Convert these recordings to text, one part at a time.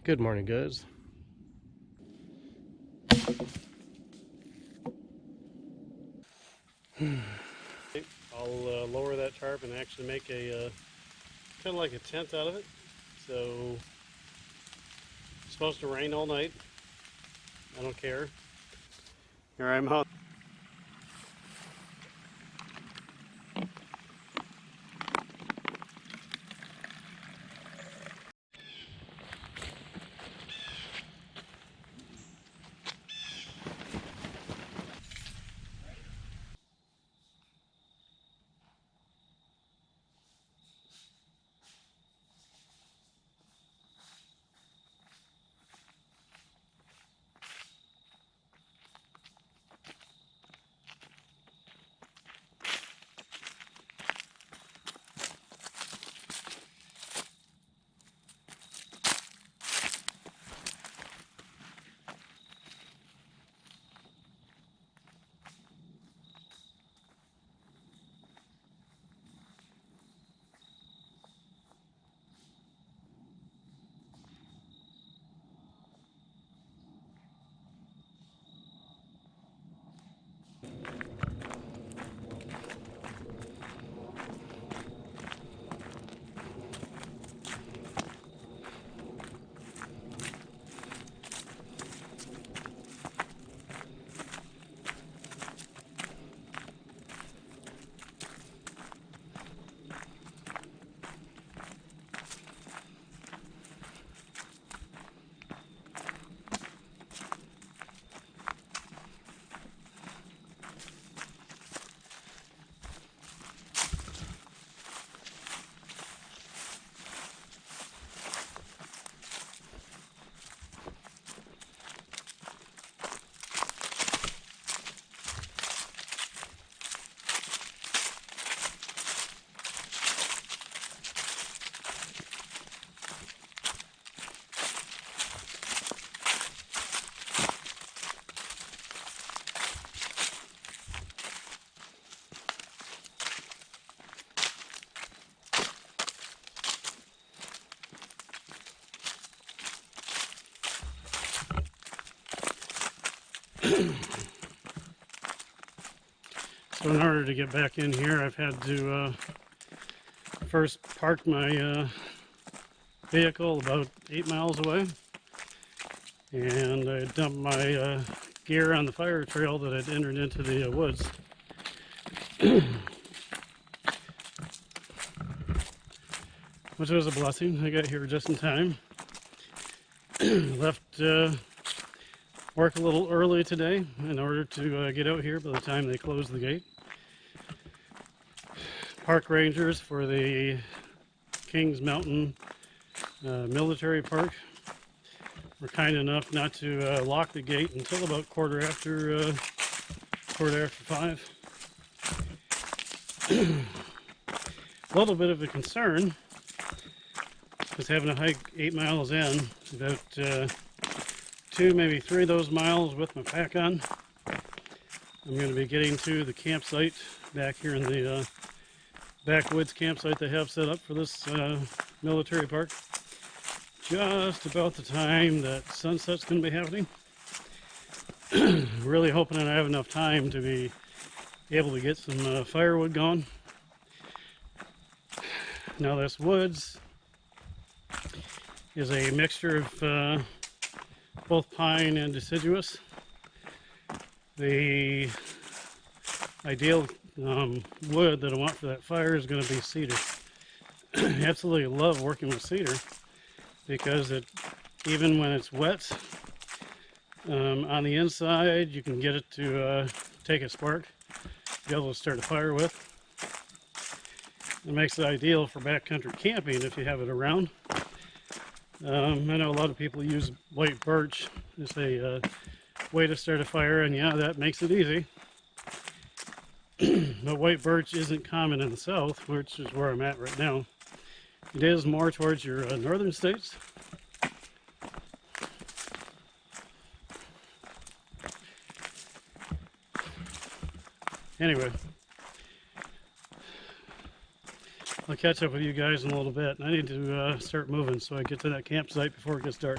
Good morning, guys. I'll lower that tarp and actually make a kind of like a tent out of it. So it's supposed to rain all night. I don't care. Here I'm out. So in order to get back in here, I've had to first park my vehicle about 8 miles away, and I dumped my gear on the fire trail that I'd entered into the woods. Which was a blessing. I got here just in time. Left work a little early today in order to get out here by the time they close the gate. Park rangers for the Kings Mountain Military Park were kind enough not to lock the gate until about quarter after 5. A little bit of a concern is having to hike 8 miles in, about 2, maybe 3 of those miles with my pack on. I'm going to be getting to the campsite back here in the backwoods campsite they have set up for this military park just about the time that sunset's going to be happening. Really hoping that I have enough time to be able to get some firewood going. Now this woods is a mixture of both pine and deciduous. The ideal wood that I want for that fire is going to be cedar. I absolutely love working with cedar because even when it's wet on the inside, you can get it to take a spark, be able to start a fire with. It makes it ideal for backcountry camping if you have it around. I know a lot of people use white birch as a way to start a fire, and yeah, that makes it easy. But white birch isn't common in the south, which is where I'm at right now. It is more towards your northern states. Anyway, I'll catch up with you guys in a little bit. I need to start moving so I get to that campsite before it gets dark.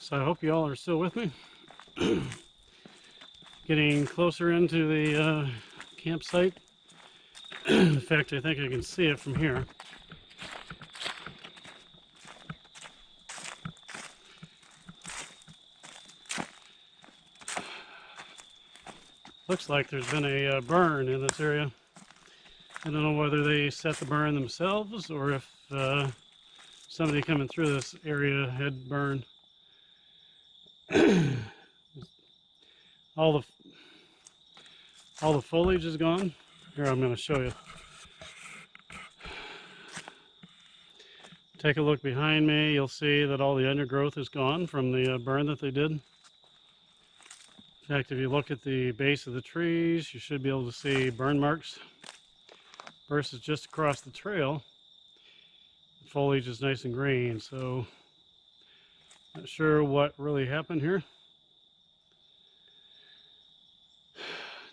So I hope you all are still with me. Getting closer into the campsite. In fact, I think I can see it from here. Looks like there's been a burn in this area. I don't know whether they set the burn themselves or if somebody coming through this area had burned. all the foliage is gone. Here, I'm going to show you. Take a look behind me. You'll see that all the undergrowth is gone from the burn that they did. In fact, if you look at the base of the trees, you should be able to see burn marks. Versus just across the trail, the foliage is nice and green, so not sure what really happened here.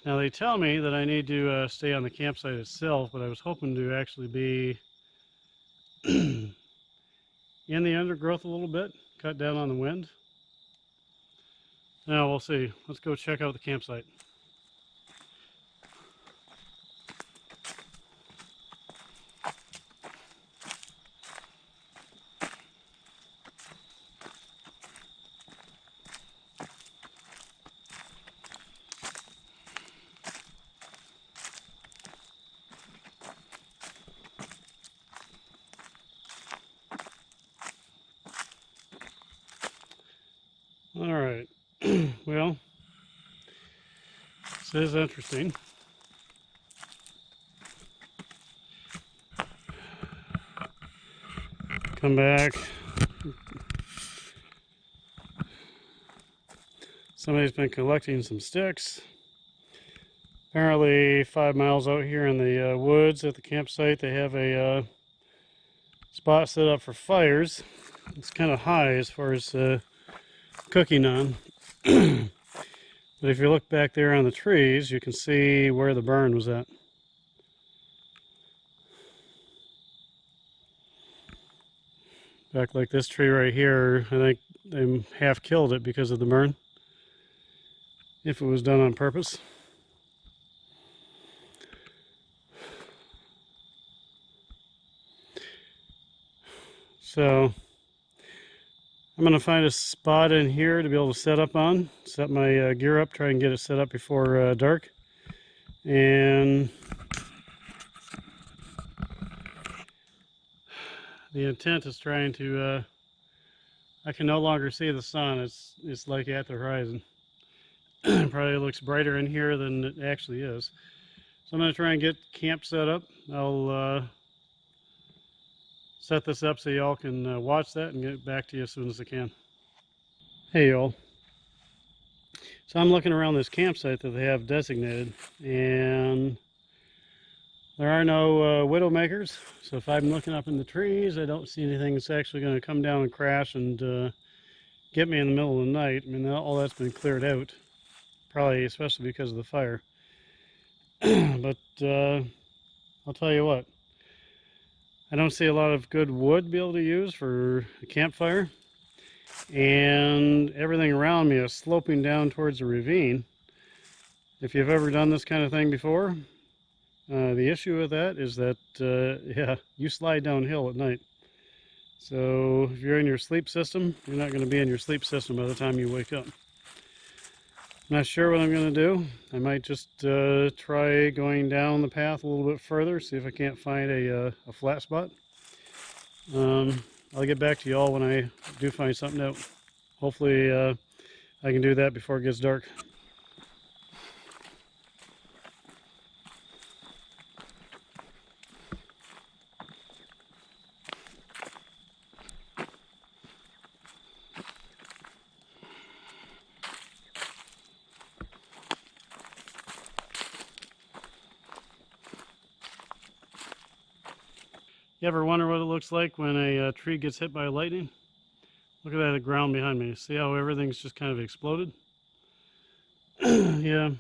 Now they tell me that I need to stay on the campsite itself, but I was hoping to actually be in the undergrowth a little bit, cut down on the wind. Now we'll see. Let's go check out the campsite. All right. Well, this is interesting. Come back. Somebody's been collecting some sticks. Apparently 5 miles out here in the woods at the campsite, they have a spot set up for fires. It's kind of high as far as cooking on. But if you look back there on the trees, you can see where the burn was at. Back like this tree right here, I think they half killed it because of the burn, if it was done on purpose. So I'm going to find a spot in here to be able to set up on, set my gear up, try and get it set up before dark. And the intent is trying to, I can no longer see the sun. It's like at the horizon. Probably looks brighter in here than it actually is. So I'm going to try and get camp set up. I'll set this up so y'all can watch that and get back to you as soon as I can. Hey y'all. So I'm looking around this campsite that they have designated, and There are no widow makers, so if I'm looking up in the trees, I don't see anything that's actually going to come down and crash and get me in the middle of the night. I mean, all that's been cleared out, probably especially because of the fire. But I'll tell you what, I don't see a lot of good wood to be able to use for a campfire, and everything around me is sloping down towards a ravine. If you've ever done this kind of thing before, the issue with that is that, yeah, you slide downhill at night. So if you're in your sleep system, you're not going to be in your sleep system by the time you wake up. Not sure what I'm going to do. I might just try going down the path a little bit further, see if I can't find a flat spot. I'll get back to you all when I do find something out. Hopefully I can do that before it gets dark. You ever wonder what it looks like when a tree gets hit by lightning? Look at that, the ground behind me. See how everything's just kind of exploded? Yeah.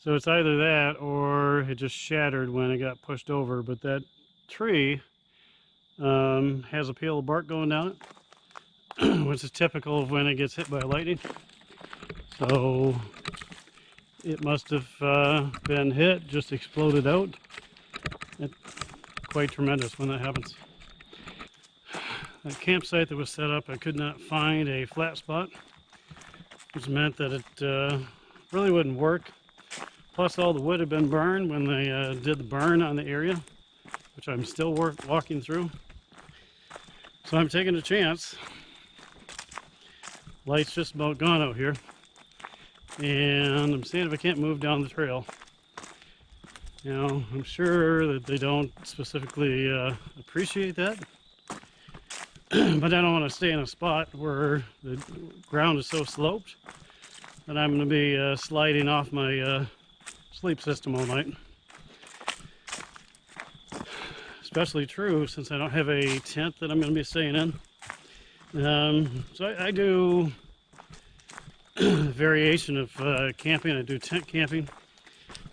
So it's either that or it just shattered when it got pushed over. But that tree has a peel of bark going down it, which is typical of when it gets hit by lightning. So it must have been hit, just exploded out. It's quite tremendous when that happens. That campsite that was set up, I could not find a flat spot, which meant that it really wouldn't work. Plus all the wood had been burned when they did the burn on the area, which I'm still walking through. So I'm taking a chance. Light's just about gone out here. And I'm seeing if I can't move down the trail. You know, I'm sure that they don't specifically appreciate that. But I don't want to stay in a spot where the ground is so sloped that I'm going to be sliding off my sleep system all night. Especially true since I don't have a tent that I'm going to be staying in. So I do a variation of camping. I do tent camping,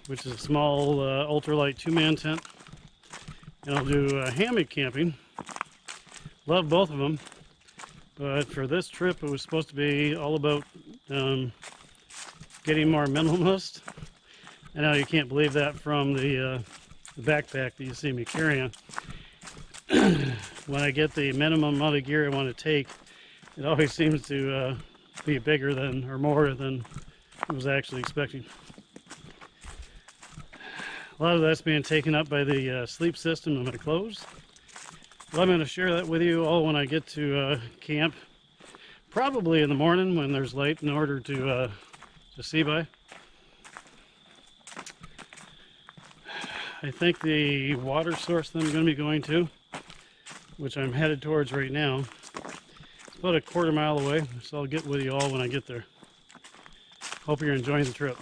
which is a small ultralight two-man tent. And I'll do hammock camping. Love both of them. But for this trip, it was supposed to be all about getting more minimalist. I know you can't believe that from the backpack that you see me carrying. When I get the minimum amount of gear I want to take, it always seems to be bigger than or more than I was actually expecting. A lot of that's being taken up by the sleep system in my clothes. But I'm going to share that with you all when I get to camp. Probably in the morning when there's light in order to see by. I think the water source that I'm going to be going to, which I'm headed towards right now, it's about a quarter mile away, so I'll get with you all when I get there. Hope you're enjoying the trip.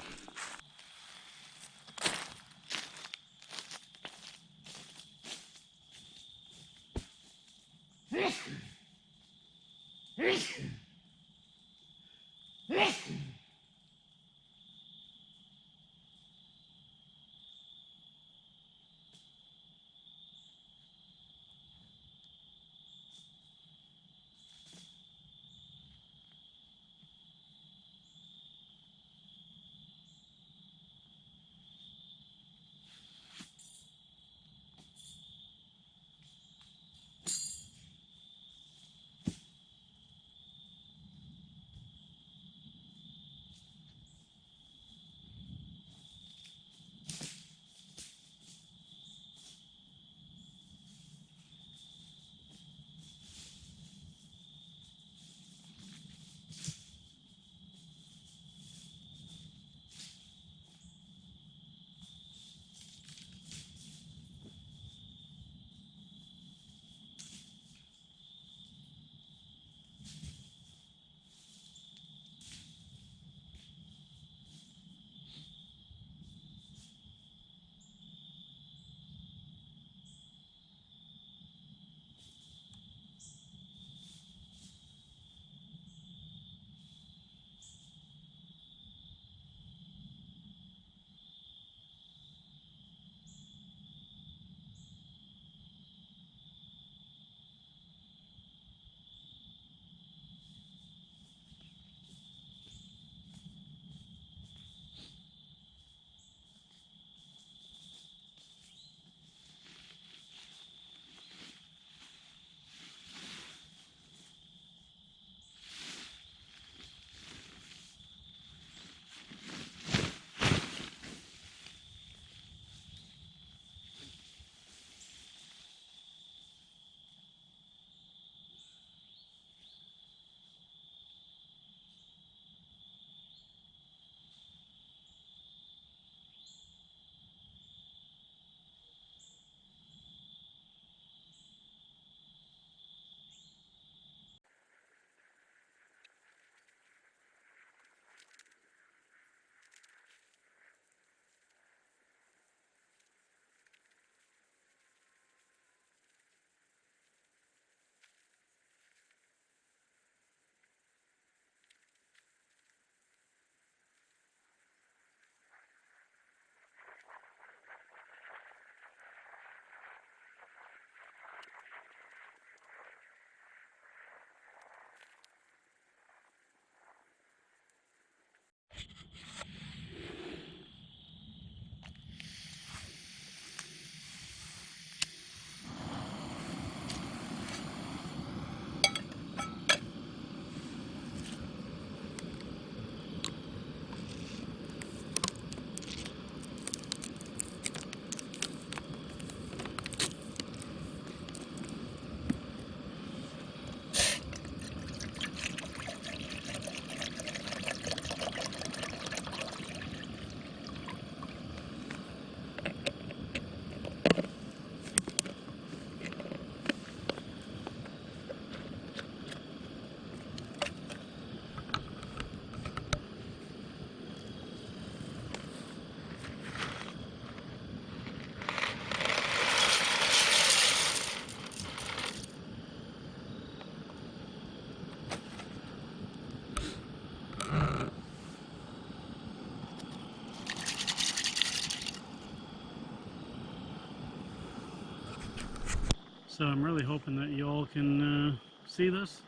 So I'm really hoping that you all can see this.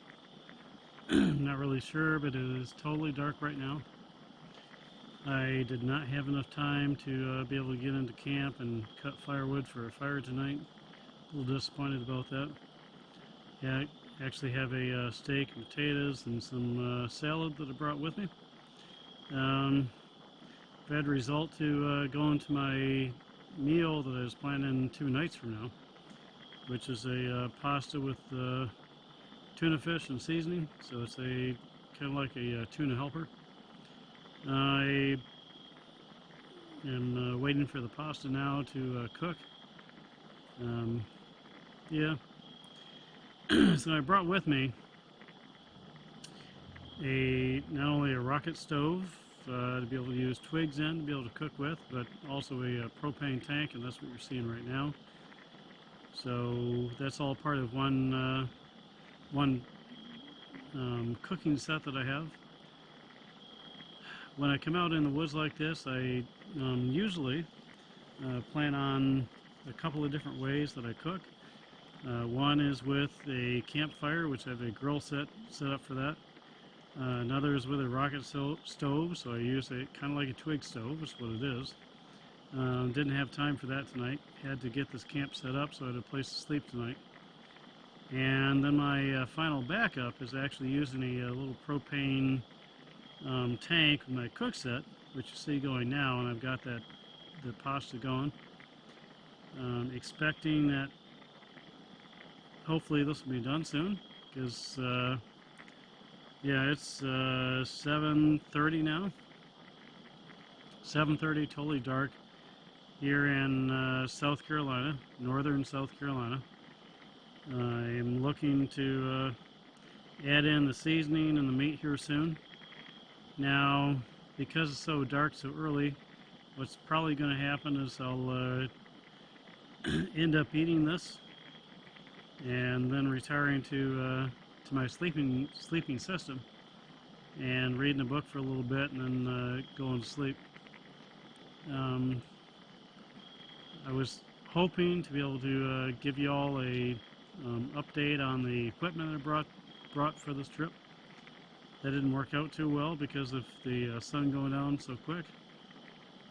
Not really sure, but it is totally dark right now. I did not have enough time to be able to get into camp and cut firewood for a fire tonight. A little disappointed about that. Yeah, I actually have a steak and potatoes and some salad that I brought with me. Bad result to go into my meal that I was planning 2 nights from now, which is a pasta with tuna fish and seasoning. So it's a kind of like a tuna helper. I am waiting for the pasta now to cook. Yeah. So I brought with me not only a rocket stove to be able to use twigs in to be able to cook with, but also a propane tank, and that's what you're seeing right now. So that's all part of one cooking set that I have. When I come out in the woods like this, I usually plan on a couple of different ways that I cook. One is with a campfire, which I have a grill set up for that. Another is with a rocket stove, so I use it kind of like a twig stove, is what it is. Didn't have time for that tonight. Had to get this camp set up so I had a place to sleep tonight. And then my final backup is actually using a little propane tank with my cook set, which you see going now, and I've got the pasta going. Expecting that hopefully this will be done soon, because yeah, it's 7:30 now. 7:30, totally dark here in South Carolina, northern South Carolina. I'm looking to add in the seasoning and the meat here soon. Now, because it's so dark so early, what's probably going to happen is I'll end up eating this and then retiring to my sleeping system and reading a book for a little bit and then going to sleep. I was hoping to be able to give you all a update on the equipment I brought for this trip. That didn't work out too well because of the sun going down so quick.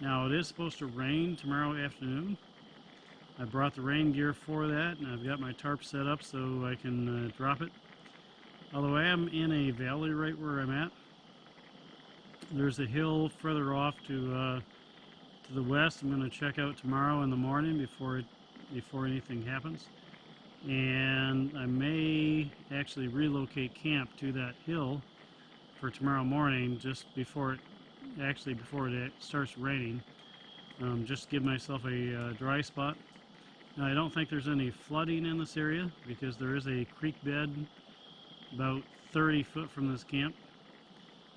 Now it is supposed to rain tomorrow afternoon. I brought the rain gear for that, and I've got my tarp set up so I can drop it. Although I am in a valley right where I'm at, there's a hill further off to the west. I'm going to check out tomorrow in the morning before anything happens, and I may actually relocate camp to that hill for tomorrow morning, just before it starts raining. Just give myself a dry spot. Now, I don't think there's any flooding in this area because there is a creek bed about 30 foot from this camp,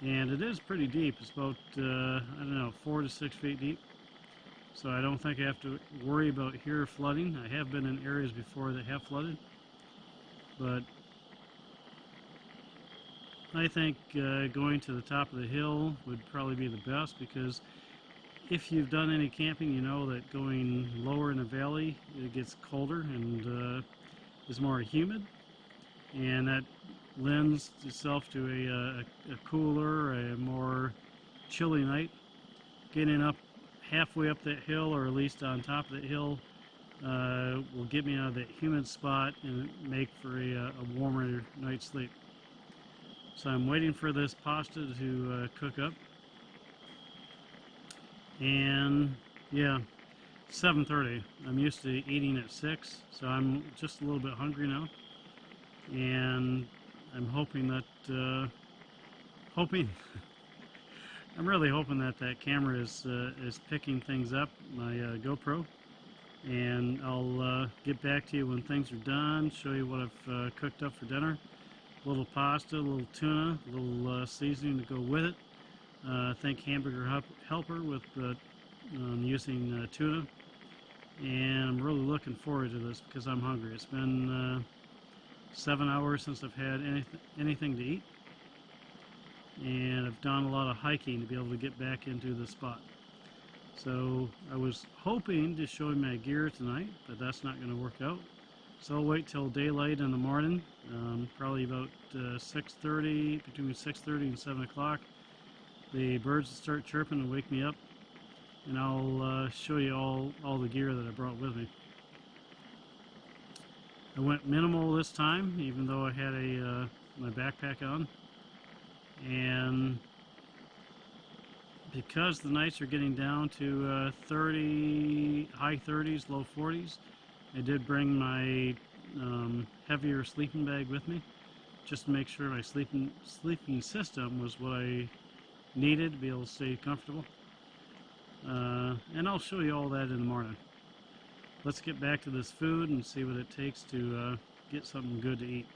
and it is pretty deep. It's about I don't know, 4 to 6 feet deep, so I don't think I have to worry about here flooding. I have been in areas before that have flooded, but I think going to the top of the hill would probably be the best, because if you've done any camping, you know that going lower in a valley, it gets colder and is more humid, and that lends itself to a cooler, a more chilly night. Getting up halfway up that hill, or at least on top of that hill, will get me out of that humid spot and make for a warmer night's sleep. So I'm waiting for this pasta to cook up. And yeah, 7:30. I'm used to eating at 6, so I'm just a little bit hungry now. And I'm hoping that, I'm really hoping that that camera is picking things up, my GoPro. And I'll get back to you when things are done, show you what I've cooked up for dinner. A little pasta, a little tuna, a little seasoning to go with it. I think hamburger helper with using tuna. And I'm really looking forward to this because I'm hungry. It's been 7 hours since I've had anything to eat. And I've done a lot of hiking to be able to get back into the spot. So I was hoping to show you my gear tonight, but that's not going to work out. So I'll wait till daylight in the morning, probably about 6:30, between 6:30 and 7 o'clock. The birds will start chirping and wake me up, and I'll show you all the gear that I brought with me. I went minimal this time, even though I had my backpack on, and because the nights are getting down to high 30s, low 40s, I did bring my heavier sleeping bag with me, just to make sure my sleeping system was what I needed to be able to stay comfortable. And I'll show you all that in the morning. Let's get back to this food and see what it takes to get something good to eat.